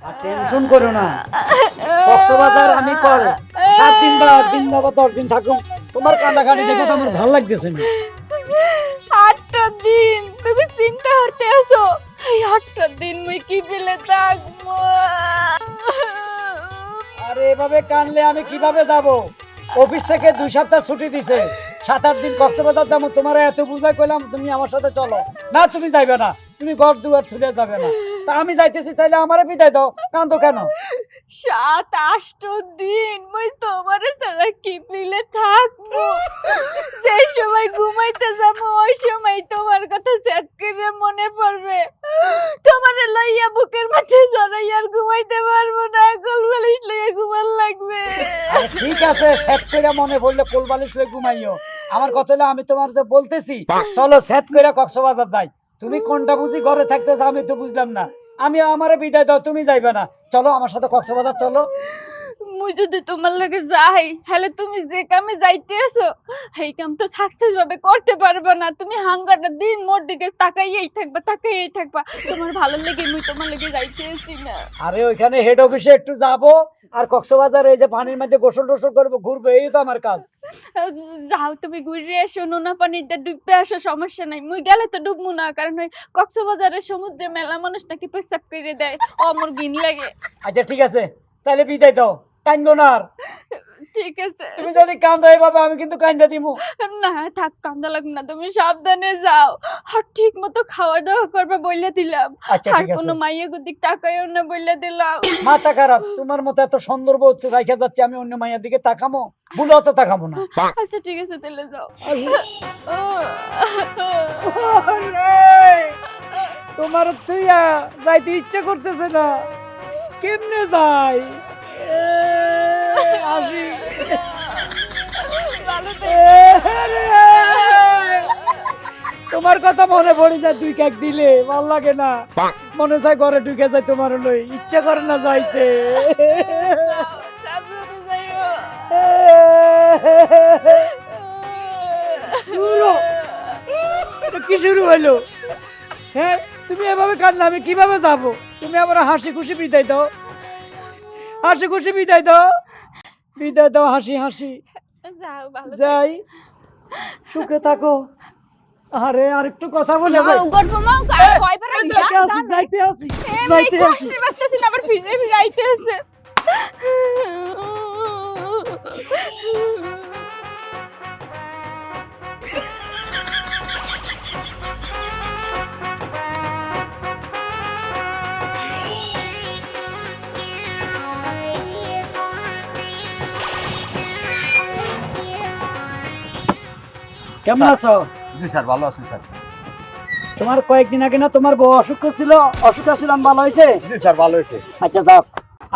আর tension করো না, কক্সবাজার আমি কল 7 দিন বা 8 দিন বা 10 দিন থাকুম। তোমার কান্দাকাটি দেখে তো আমার ভালো লাগতেছে না। 8টা দিন তুমি চিন্তা করতে আসো, এই 8টা দিন মুই কি পেলে থাকবো? আরে এভাবে কানলে আমি কিভাবে যাব? অফিস থেকে 2 সপ্তাহ ছুটি দিছে, 7-8 দিন কক্সবাজার যাবো। তোমার এত বুঝাই কইলাম তুমি আমার সাথে চলো, না তুমি যাইবে না, তুমি ঘর দুয়ার তুলে যাবে না। তা আমি যাইতেছি, তাইলে আমারে বিদায় দাও, কান্দো কেন? 7-8 দিন মুই তোমারে ছাড়া কি পেলে থাকবো? যে সময় ঘুমাইতে যাবো ওই সময় তোমার কথা সেট করে মনে পড়বে, তোমারে লইয়া বুকের মাঝে জড়াইয়া আর ঘুমাইতে পারবো না, কোল বালিশ লইয়া ঘুমার লাগবে। আরে ঠিক আছে, সেট করে মনে পড়লে কোল বালিশ লয়ে ঘুমাইও। আমার কথা হলো আমি তোমার তো বলতেছি চলো সেট করে কক্সবাজার যাই। তুমি কোনটা বুঝি ঘরে থাকতেছ আমি তো বুঝলাম না। আমি আমারে বিদায় দাও, তুমি যাইবে না, চলো আমার সাথে কক্সবাজার চলো। মুই যদি তোমার লগে যাই হলে তুমি যে কামে যাইতে আছো এই কাম তো সাকসেস ভাবে করতে পারবে না। তুমি হাঙ্গাটা দিন মোর দিকে তাকাইয়েই থাকবা। তোমার ভালো লেগে মুই তোমার লগে যাইতে আসি না। আরে ওইখানে হেড অফিসে একটু যাবো, আর কক্সবাজার এই যে পানির মধ্যে গোসল টোসল করবো, ঘুরবো, এই তো আমার কাজ। যাও তুমি ঘুরে এসো, নোনা পানিতে ডুববে আসো, সমস্যা নাই। মুই গেলে তো ডুবমু না, কারণ ওই কক্সবাজারের সমুদ্রে মেলা মানুষ নাকি পেশাব করে দেয়, ও আমার ঘিন লাগে। আচ্ছা ঠিক আছে, তাহলে বিদায় দাও, কান্দো না আর। ঠিক আছে, তুমি যদি কান্দো এইভাবে আমি কিন্তু কান্দা দিমু। না থাক কান্দা লাগবে না, তুমি সাবধানে যাও আর ঠিক মতো খাওয়া দাওয়া করবে বইলে দিলাম। আচ্ছা আর ঠিক আছে। কোনো মাইয়া গুদিক তাকাইও না বইলে দিলাম। মাথা খারাপ, তোমার মতো এত সুন্দর বউ রাইখা যাচ্ছে, আমি অন্য মায়ের দিকে তাকামো? ভুলেও তো তাকামো না। আচ্ছা ঠিক আছে তাহলে যাও। তোমার তুইয়া যাইতে ইচ্ছা করতেছে না, কেমনে যাই? আসি। ভালো থেকো। তোমার কথা মনে পড়ে যায়, 2 কেক দিলে ভাল লাগে না, মনে চায় ঘরে ঢুকে যায়, তোমার লই ইচ্ছা করে না যাইতে। সাবধানে যাইও। দূরো। এটা কি শুরু হইলো? হ্যাঁ, তুমি এভাবে কান্না আমি কিভাবে যাব? তুমি আমার হাসি খুশি বিদায় দাও, হাসি খুশি বিদায় দাও, বিদায় দাও, হাসি হাসি যাও ভালো যাই, সুখে থাকো। আরে আর একটু কথা বলে যাই। গর্ব মাও কয়বার যাইতে আসি, যাইতে আসি, যাইতে আসি। কষ্টে বাঁচতেছি না, আবার ভিজে ভিজে আইতে আছে। কেমন আছো? জি স্যার, ভালো আছি স্যার। তোমার কয়েকদিন আগে না তোমার বউ অসুখ ছিল, অসুখ ছিলাম, ভালো হয়েছে? জি স্যার, ভালো হয়েছে। আচ্ছা যাক,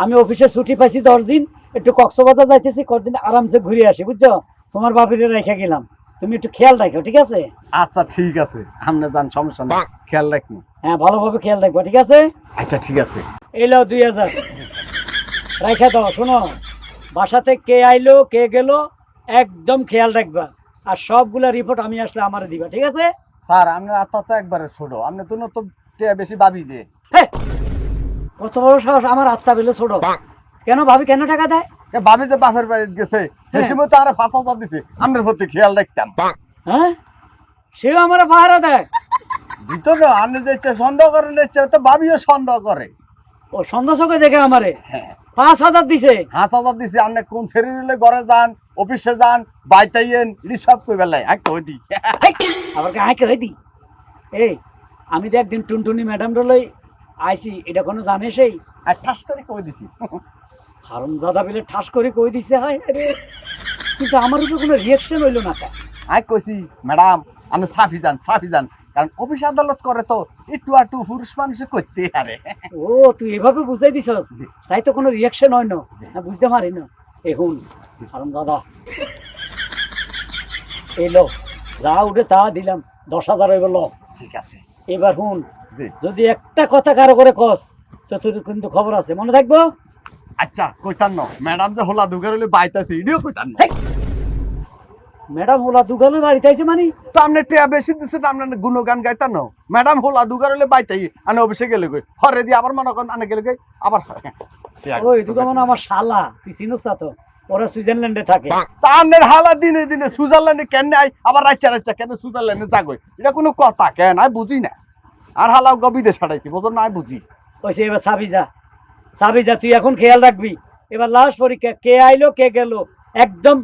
আমি অফিসে ছুটি পাইছি 10 দিন, একটু কক্সবাজার যাইতেছি, কয়েকদিন আরামসে ঘুরে আসি, বুঝছো? তোমার বাবিরে রেখে গেলাম, তুমি একটু খেয়াল রাখো, ঠিক আছে? আচ্ছা ঠিক আছে, আপনি যান, সমস্যা নেই, খেয়াল রাখুন। হ্যাঁ ভালোভাবে খেয়াল রাখবো, ঠিক আছে? আচ্ছা ঠিক আছে। এই লাও 2000 রাখা দাও। শোনো, বাসাতে কে আইলো কে গেল একদম খেয়াল রাখবা, আর সবগুলা রিপোর্ট আমি আসলে আমারে দিবা, ঠিক আছে? স্যার আপনার আত্মা তো একবারে ছোট, আপনি তো তো বেশি ভাবি দিয়ে। হে, কত বড় সাহস, আমার আত্মা বেলে ছোট? কেন ভাবি কেন টাকা দেয়? ভাবি যে বাপের বাড়ি গেছে, সেই সময় তো আরে 5000 দিছে, আপনার প্রতি খেয়াল রাখতাম। হ্যাঁ, সেও আমার পাহারা দেয়? দিত না, আপনি যে ইচ্ছে সন্দেহ করেন, ইচ্ছে তো ভাবিও সন্দেহ করে। ও সন্দেহ চোখে দেখে আমারে হ্যাঁ, 5000 দিছে? 5000 দিছে। আপনি কোন শরীরে ঘরে যান, অফিসে যান, বাইতাইয়েন, সব কই বেলায় এক কই দি। আবার কাকে হই দি? এই আমি তো একদিন টুনটুনি ম্যাডাম লই আইছি, এটা কোনো জানে? সেই আর ঠাস করে কই দিছি। হারামজাদা বেলে ঠাস করে কই দিছে, হয় রে। কিন্তু আমার উপর কোনো রিয়াকশন হইলো না। আই কইছি ম্যাডাম আপনি সাফি যান, কারণ অফিস আদালত করে তো একটু আটু পুরুষ মানুষে করতে পারে। ও তুই এভাবে বুঝাই দিছস, জি। তাই তো কোনো রিয়াকশন হয় না? জি। না বুঝতে পারি না। এখন হারামজাদা এলো, যা উঠে তা দিলাম, 10,000 হয়ে গেল। ঠিক আছে। এবার হুন, জি। যদি একটা কথা কারো করে কস তো তোর কিন্তু খবর আছে, মনে থাকবো? আচ্ছা কইতান না, ম্যাডাম যে হোলা দুগার হলে বাইতাছে ইডিও কইতান না। ম্যাডাম হোলা দোকানে বাড়িতে আইছে মানে তো আপনি টিয়া বেশি দিচ্ছে তো আপনার গুণগান গাইতাম না ম্যাডাম হোলা দুগার হলে বাইতাই আনে অফিসে গেলে গই হরে দিয়ে আবার মনে করেন আনে গেলে গই আবার ওই দোকান মানে আমার শালা তুই চিনিস না তো ওরা সুইজারল্যান্ডে থাকে তানের হালা দিনে দিনে সুইজারল্যান্ডে কেন আই আবার রাচ্চা কেন সুইজারল্যান্ডে যাগই এটা কোনো কথা কেন আমি বুঝি না আর হালাও গবিদে ছাড়াইছি বুঝুন না আমি বুঝি ওইসে এবার সাবি যা তুই এখন খেয়াল রাখবি এবার লাস্ট পরীক্ষা কে আইলো কে গেল একদম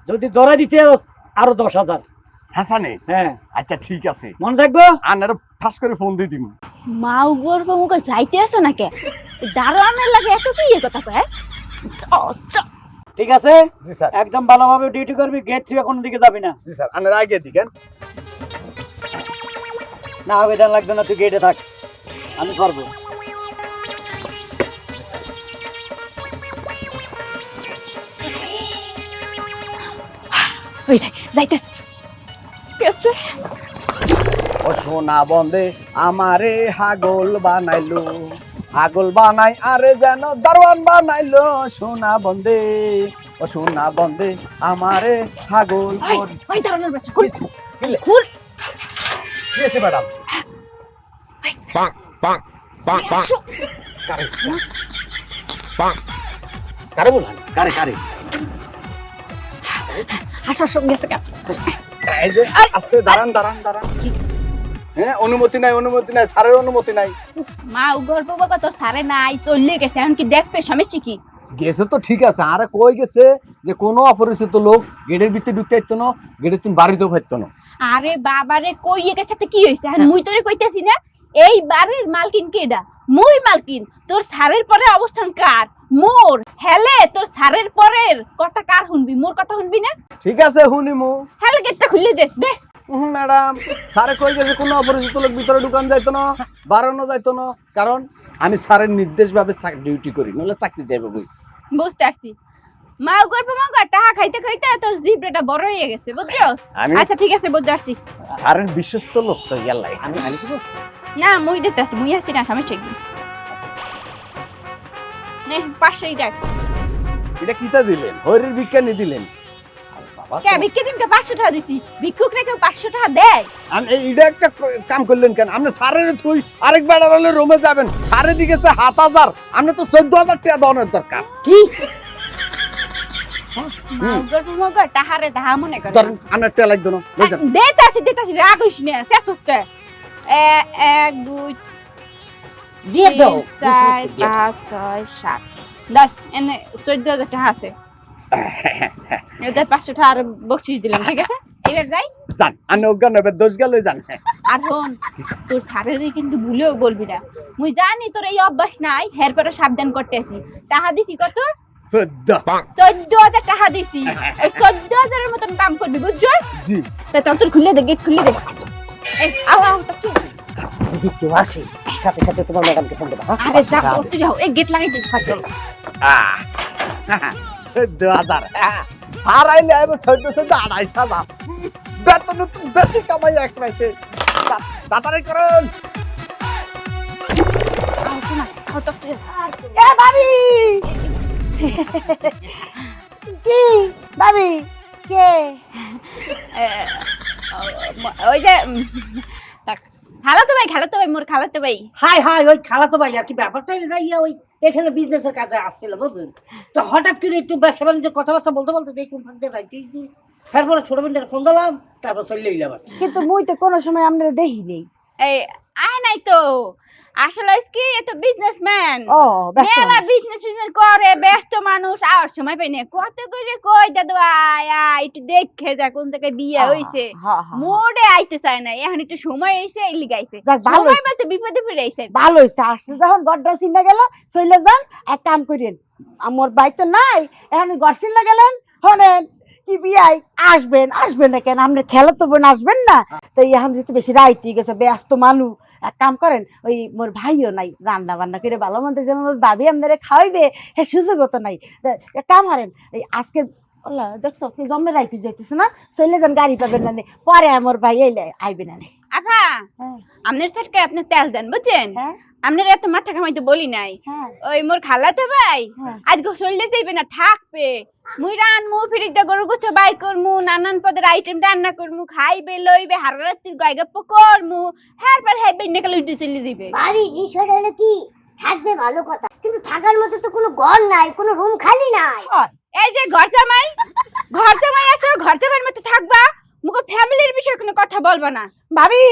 যদি ধরা দিতে আরো 10,000 হাসানে হ্যাঁ আচ্ছা ঠিক আছে মনে থাকবো আনের ঠাস করে ফোন দিয়ে দিম মাও গর্ব মুখে যাইতে আছে নাকি দারোয়ানের লাগে এত কি এ কথা কয় চ চ ঠিক আছে জি স্যার একদম ভালোভাবে ডিউটি করবি গেট থেকে কোনো দিকে যাবি না জি স্যার আনের আগে দিকেন না আবেদন লাগবে না তুই গেটে থাক আমি করবো ওই যাইতেছে কেসে ও সোনা বন্দে আমারে হাগল বানাইলো হাগল বানাই আরে যেন দারওয়ান বানাইলো সোনা বন্দে ও সোনা বন্দে আমারে হাগল ওই দারোয়ানের বাচ্চা কই কিলে খুল কি আছে ম্যাডাম কারে কারে বললেন কারে হাসার সঙ্গে গেছে কেন এই যে আস্তে দাঁড়ান হ্যাঁ অনুমতি নাই স্যারের অনুমতি নাই মা গর্ব বাবা তোর সারে নাই চলে গেছে এখন কি দেখবে সমস্যা কি গেছে তো ঠিক আছে আরে কই গেছে যে কোনো অপরিচিত লোক গেটের ভিতরে ঢুকতে পারতো না গেটের তুমি বাড়িতেও পারতো না আরে বাবারে কইয়ে গেছে তো কি হইছে এখন মুই তোরে কইতাছি না এই বাড়ির মালকিন কেডা মুই মালকিন তোর সারের পরে অবস্থান কার মোর হেলে তোর সারের পরের কথা কার শুনবি মোর কথা শুনবি না ঠিক আছে হুনিমু হেলে গেটটা খুলে দে দে ম্যাডাম স্যারে কই গেছে কোনো অপরিচিত লোক ভিতরে ঢুকান যাইতো না বাড়ানো যাইতো না কারণ আমি স্যারের নির্দেশ ভাবে ডিউটি করি নলে চাকরি যাইব বই বুঝতে পারছি মা গর্ব মা টাকা খাইতে খাইতে তোর জিব্রেটা বড় হয়ে গেছে বুঝছস আমি- আচ্ছা ঠিক আছে বুঝতে পারছি স্যারের বিশ্বস্ত লোক তো ইয়াল্লাই আমি দিব না মুই দিতেছি মুই আছি না সমস্যা কি নে 500 টাকা এটা কিতা দিলেন হরির বিজ্ঞানী দিলেন বাবা কে ভিক্ষে দিনকে 500 টাকা দিছি ভিক্ষুক রে কেউ 500 টাকা দেয় এটা একটা কাম করলেন কেন আপনি স্যারের থুই আরেকবার হলে রুমে যাবেন স্যারের দিকে 7,000 আপনি তো 14,000 টাকা দেওয়ার দরকার কি মাগর মাগর টাহারে টাহা মনে করে ধরেন আনার টাকা লাগতো না বুঝলেন দেতাছি রাগ হইস না শেষতে 1 2 দিয়ে দাও 4 5 6 7 দশ এনে 14,000 টাকা আছে এদের 500 টাকা আর বকশিশ দিলাম ঠিক আছে এবার যাই জান আনে অজ্ঞান হবে দোষ গেল জান আর হন তোর স্যারেরই কিন্তু ভুলেও বলবি না মুই জানি তোর এই অভ্যাস নাই হের পরে সাবধান করতে আসি টাকা দিছি কত 14,000 টাকা দিছি ওই 14,000 এর মতন কাম করবি বুঝছস জি তা তোর খুলে দে গেট খুলে দে এই আও তো কি যদি কেউ আসে সাথে সাথে তোমার ম্যাডামকে ফোন দেবা আরে যা করতে যাও এই গেট লাগাই দে চল 14,000 স্যার আইলে আইব 14,000 বেতন তো বেশি কামাই এক মাসে তাড়াতাড়ি করুন আও শোনা আও তো এ ভাবি কি ভাবি কে ওই যে খালাতো ভাই মোর খালাতো ভাই হাই হাই ওই খালাতো ভাই আর কি ব্যাপারটা হইলো যাইয়া ওই এখানে বিজনেসের কাজে আসছিল বুঝলেন তো হঠাৎ করে একটু ব্যবসা বাণিজ্যের কথাবার্তা বলতে দেখুন ফাঁক দিয়ে রাইতেছি তারপরে ছোট বোনটার ফোন দিলাম তারপর চলে এলাম কিন্তু মুই তো কোনো সময় আপনারা দেখি নেই। এই আয় নাই তো আসলে কি এত বিজনেসম্যান ও ব্যস্ত মেলা বিজনেস করে ব্যস্ত মানুষ আর সময় পাই না কত করে কই দাদু আয় আয় একটু দেখে যা কোন জায়গায় বিয়ে হইছে মোড়ে আইতে চায় না এখন একটু সময় হইছে এই লিগাইছে যাক, ভালো সময় বলতে বিপদে পড়ে আইছে ভালো হয়েছে আসছে যখন গড্ডা চিন্তা গেল চলে যান এক কাম করেন আমার ভাই তো নাই এখন গড় চিন্তা গেলেন হনেন কি বিয়াই আসবেন না কেন আপনার খেলা তো বোন আসবেন না তো এখন যেহেতু বেশি রাইতে গেছে ব্যস্ত মানুষ এক কাম করেন ওই মোর ভাইও নাই রান্না বান্না করে ভালো মন্দ যেমন ওর ভাবি আপনারা খাওয়াইবে হ্যাঁ সুযোগও তো নাই এক কাম করেন এই আজকে ওলা দেখছো কি জমে রাইতে যাইতেছে না চলে যান গাড়ি পাবেন না নে। পরে আমার ভাই এলে আইবে না নে। আফা হ্যাঁ। আপনার থেকে আপনি তেল দেন বুঝছেন হ্যাঁ। আপনার এত মাথা কামাইতে বলি নাই হ্যাঁ। ওই মোর খালাতো ভাই হ্যাঁ। আজকে চললে যাইবে না থাকবে মুই রানমু ফ্রিজে গরু গোস্ত বাইর করমু নানান পদের আইটেম রান্না করমু খাইবে লইবে হারারাত্রির গয়গপ্প করমু হ্যারবার হ্যাইবে নেকাল উঠে চলে যাইবে বাড়ি বিষয়টা হলো কি থাকবে ভালো কথা কিন্তু থাকার মতো তো কোনো ঘর নাই কোনো রুম খালি নাই এই যে ঘর জামাই আছো ঘর জামাইয়ের মতো থাকবা মুখো ফ্যামিলির বিষয়ে কোনো কথা বলবা না ভাবি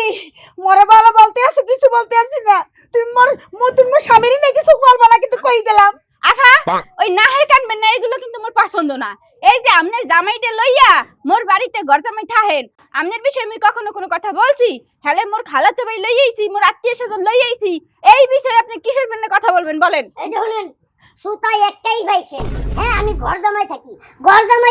মোরে ভালো বলতে আছো কিছু বলতে আসি না তুমি তুমি স্বামীরই না কিছু বলবা না কিন্তু কই দিলাম আহা ওই নাহের কানবেন না এগুলো কিন্তু মোর পছন্দ না এই যে আমনের জামাইটা লইয়া মোর বাড়িতে ঘর জামাই থাহেন আমনের বিষয়ে আমি কখনো কোনো কথা বলছি হ্যালে মোর খালাতো ভাই লই আইছি মোর আত্মীয় স্বজন লই আইছি এই বিষয়ে আপনি কিসের জন্য কথা বলবেন বলেন এই যে শুনেন সুতাই একটাই পাইছেন হ্যাঁ আমি ঘর জামাই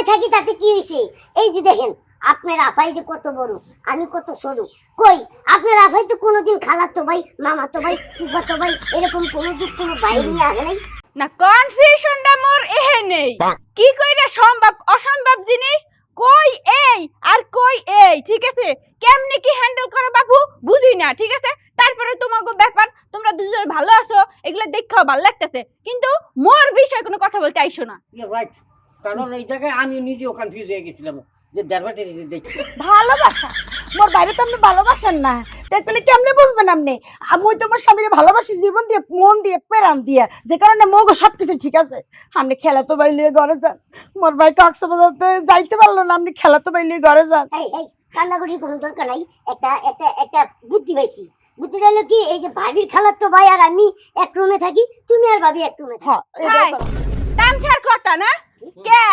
থাকি তাতে কি হয়েছে এই যে দেখেন আপনার আফাই যে কত বড় আমি কত সরু কই আপনার আফাই তো কোনোদিন খালাতো ভাই মামাতো ভাই ফুফাতো ভাই এরকম কোনোদিন কোনো বাইরে নিয়ে আসে নাই না কনফিউশনটা মোর এহে নেই কি কইরা সম্ভব অসম্ভব জিনিস কই এই আর কই এই ঠিক আছে কেমনে কি হ্যান্ডেল করো বাবু বুঝি না ঠিক আছে তারপরে তোমাগো ব্যাপার তোমরা দুজন ভালো আছো এগুলো দেখেও ভালো লাগতেছে কিন্তু মোর বিষয়ে কোনো কথা বলতে আইসো না রাইট কারণ এই জায়গায় আমি নিজেও কনফিউজ হয়ে গেছিলাম যে দেড়বাটি দেখি ভালোবাসা মোর বাইরে তো আপনি ভালোবাসেন না দেখলে কেমনে বুঝবেন আপনি আমি তোমার স্বামীর ভালোবাসি জীবন দিয়ে মন দিয়ে প্রাণ দিয়ে যে কারণে মগো সবকিছু ঠিক আছে আপনি খেলাতো বাই লিয়ে ঘরে যান মোর ভাই কক্সবাজারতে যাইতে পারলো না আপনি খেলাতো বাই লিয়ে ঘরে যান এই কান্নাগুড়ির কোনো দরকার নাই একটা বুদ্ধি পাইছি বুদ্ধিটা হলো কি এই যে ভাবির খালাতো ভাই আর আমি এক রুমে থাকি তুমি আর ভাবি এক রুমে থাকি হ্যাঁ তামছার কথা না কে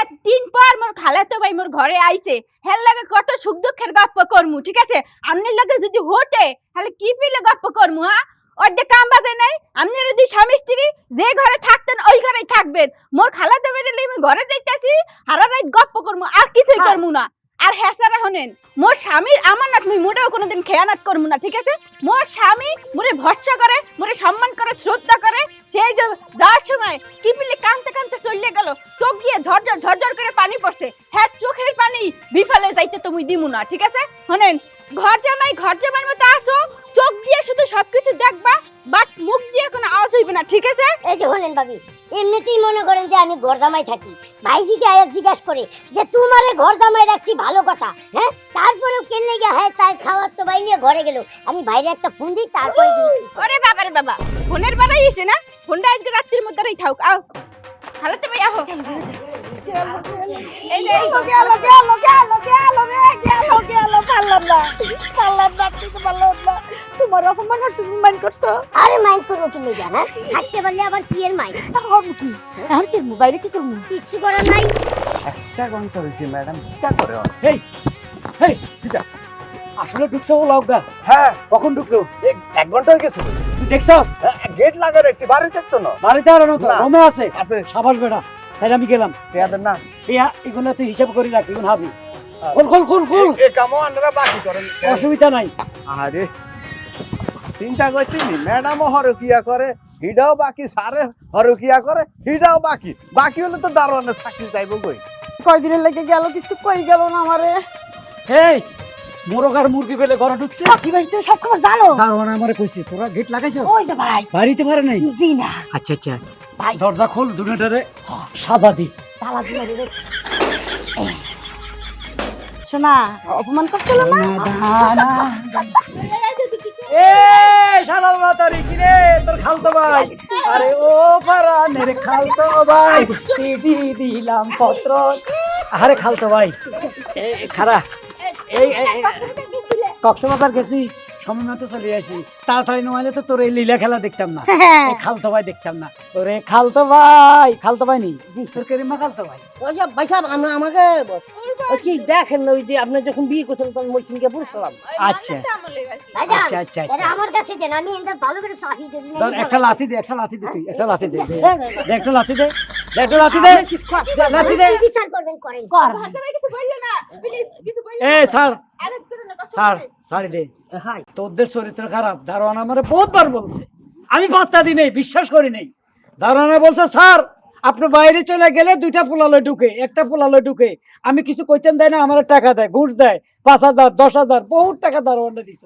একদিন পর মোর খালাতো ভাই মোর ঘরে আইছে হের লাগে কত সুখ দুঃখের গপ্প করমু ঠিক আছে আমনের লগে যদি হতে তাহলে কি পিলে গপ্প করমু হ্যাঁ অর্ধেক কাম বাজে নাই আমনের দুই স্বামী স্ত্রী যে ঘরে থাকতেন ওই ঘরেই থাকবেন মোর খালাতো ভাই আমি ঘরে যাইতাছি হারা রাত গপ্প করমু আর কিছুই করমু না আর হেসারা হনেন মোর স্বামীর আমানত মুই মোটেও কোনোদিন খেয়ানত করমু না ঠিক আছে মোর স্বামী মোরে ভরসা করে মোরে সম্মান করে শ্রদ্ধা করে সেই যে যাওয়ার সময় কি পিলে কানতে কানতে চলে গেল চোখ দিয়ে ঝরঝর করে পানি পড়ছে হ্যাঁ চোখের পানি বিফলে যাইতে তো মুই দিমু না ঠিক আছে হনেন ঘর জামাই মতো আসো চোখ দিয়ে শুধু সবকিছু দেখবা বাট মুখ দিয়ে কোনো আওয়াজ হইবে না ঠিক আছে এই যে হলেন ভাবি এমনিতেই মনে করেন যে আমি ঘর জামাই থাকি ভাইজিকে আয়া জিজ্ঞাসা করে যে তোমারে ঘর জামাই রাখছি ভালো কথা হ্যাঁ তারপরেও কেন গিয়ে হ্যাঁ তার খাওয়ার তো ভাই নিয়ে ঘরে গেল আমি বাইরে একটা ফোন দিই তারপরে দিয়েছি ওরে বাবারে বাবা ফোনের বাড়াই এসে না ফোনটা আজকে রাত্রির মধ্যেই থাক আও খালাতে ভাই আহো এই যে এই গেল পারলাম না আপনি তো পারলাম না তোমার অপমান করছো আরে মাইন্ড করবো তুমি জানা থাকতে পারলে আবার কি এর মাইন্ড কি আর কি মোবাইলে কি করবো কিছু করার নাই একটা ঘন্টা হয়েছে ম্যাডাম কি করে এই এই আসলে ঢুকছে ও লাউগা হ্যাঁ কখন ঢুকলো এক ঘন্টা হয়ে গেছে তুই দেখছস গেট লাগা রাখছি বাড়ি থাকতো না বাড়িতে আর নতো না। রুমে আছে আছে সাবাস বেটা তাই আমি গেলাম পেয়াদের না এগুলো তুই হিসাব করি রাখ এগুলো হাবি খুল এ কামও আপনারা বাকি করেন অসুবিধা নাই আরে চিন্তা করছি ম্যাডামও হরকিয়া করে হিডাও বাকি সারে হরকিয়া করে হিডাও বাকি হলে তো দারোয়ানের চাকরি চাইবো কই কয়দিনের লেগে গেল কিছু কই গেল না আমারে এই মোরগ আর মুরগি পেলে ঘরে ঢুকছে কি ভাই তুমি সব খবর জানো দারোয়ান আমারে কইছে তোরা গেট লাগাইছ ওই যে ভাই বাড়িতে পারে নাই জি না আচ্ছা ভাই দরজা খোল দুটোটারে সাজা দি তালা দিয়ে রে শোনা অপমান করছিল না এ শালাল মাতারি কি রে তোর খালতো ভাই আরে ও পারানের খালতো ভাই সিডি দিলাম পত্র আরে খালতো ভাই খারা এই কক্সবাজার গেছি সময় মতো চলে আসি তাড়াতাড়ি নইলে তো তোর এই লীলা খেলা দেখতাম না এই খালতো ভাই দেখতাম না ওরে খালতো ভাই নি তোর কেরিমা খালতো ভাই ওই যে ভাই সাহেব আমাকে আজকে দেখেন না ওই যে আপনি যখন বিয়ে করছেন তখন মইসিনকে পুরুষলাম আচ্ছা ভাইজান আচ্ছা এটা আমার কাছে দেন আমি এটা ভালো করে সাহি দেব ধর একটা লাথি দে তুই একটা লাথি দে একটা লাথি দে লাথি দে বিচার করবেন করেন কর কিছু বললো না প্লিজ কিছু বললো এ স্যার আলাপ করো না স্যার ছাড়ি দে হাই তোদের চরিত্র খারাপ দারোয়ান আমারে বহুতবার বলছে আমি পাত্তা দিই নাই বিশ্বাস করি নাই দারোয়ানে বলছে স্যার আপনি বাইরে চলে গেলে দুইটা পোলালো ঢুকে একটা পোলালো ঢুকে আমি কিছু কইতেন দেয় না আমার টাকা দেয় ঘুষ দেয় 5,000 10,000 বহুত টাকা দারোয়ানটা দিছ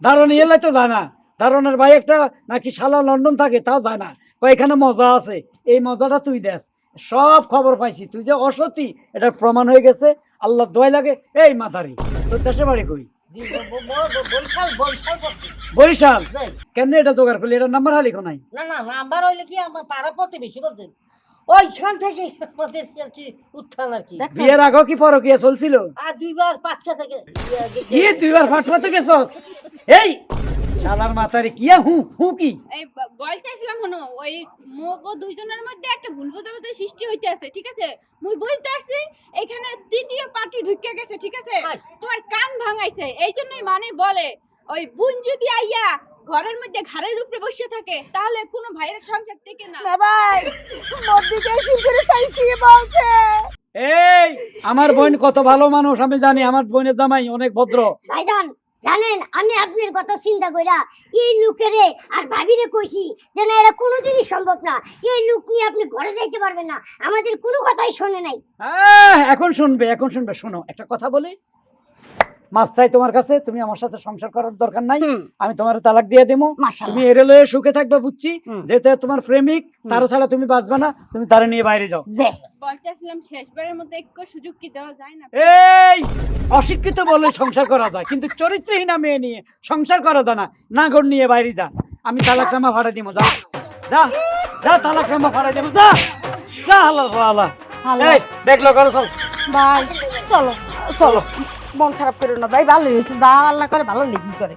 দারোয়ান এলে তো যায় না, দারোয়ানের ভাই একটা নাকি শালা লন্ডন থাকে তাও যায় না, কয় এখানে মজা আছে, এই মজাটা তুই দেস। সব খবর পাইছি তুই যে অসতী এটা প্রমাণ হয়ে গেছে, আল্লাহ দোয়াই লাগে। এই মাতারি, তোর দেশে বাড়ি কই? জি বরিশাল বরিশাল করছি। বরিশাল। জি। কেন এটা জোগাড় করলি? এটা নাম্বার হালি কোনাই? না না নাম্বার হইলে কি আমার পাড়া প্রতিবেশী বলছেন, ওইখান থেকে আমাদের কি উত্থান আর কি। বিয়ের আগেও কি পরকিয়া চলছিল? আর দুইবার পাঁচটা থেকে কি দুইবার ফাটফাতে গেছস? এই শালার মাতারি কিয়া হু হু কি? এই বলতেছিলাম হনো ওই মোগো দুইজনের মধ্যে একটা ভুল বোঝাবুঝি সৃষ্টি হইতে আছে, ঠিক আছে? মুই বলতে আসছি এখানে তৃতীয় পার্টি ঢুকে গেছে, ঠিক আছে? তোমার কান ভাঙাইছে, এই জন্যই মানে বলে ওই বোন যদি আইয়া ঘরের মধ্যে ঘাড়ের উপরে বসে থাকে তাহলে কোনো ভাইয়ের সংসার টেকে না। ভাই মোর দিকে কি করে চাইছি বলছে। এই আমার বোন কত ভালো মানুষ আমি জানি, আমার বোনের জামাই অনেক ভদ্র। ভাইজান জানেন আমি আপনার কথা চিন্তা কইরা এই লোকেরে আর ভাবিরে কইছি যে না এটা কোনোদিনই সম্ভব না, এই লোক নিয়ে আপনি ঘরে যাইতে পারবেন না, আমাদের কোনো কথাই শোনে নাই। এখন শুনবে, এখন শুনবে। শোনো একটা কথা বলি, মাপ চাই তোমার কাছে, তুমি আমার সাথে সংসার করার দরকার নাই, আমি তোমার তালাক দিয়ে দেবো। মাশাআল্লাহ। তুমি এরে লয়ে সুখে থাকবে বুঝছি, যেহেতু তোমার প্রেমিক, তার ছাড়া তুমি বাঁচবে না, তুমি তারে নিয়ে বাইরে যাও। যে বলতেছিলাম শেষবারের মতো একটু সুযোগ কি দেওয়া যায় না? এই অশিক্ষিত বলে সংসার করা যায়, কিন্তু চরিত্রহীনা মেয়ে নিয়ে সংসার করা যায় না। নাগর নিয়ে বাইরে যা, আমি তালাকনামা ভাড়া দিব। যা যা যা, তালাকনামা ভাড়া দিব। যা যা, আল্লাহ আল্লাহ। এই দেখলো করো চল। ভাই চলো চলো, মন খারাপ করো না ভাই, ভালো হয়েছে, যা আল্লাহ করে ভালো লেগে করে।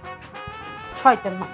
শয়তান মা।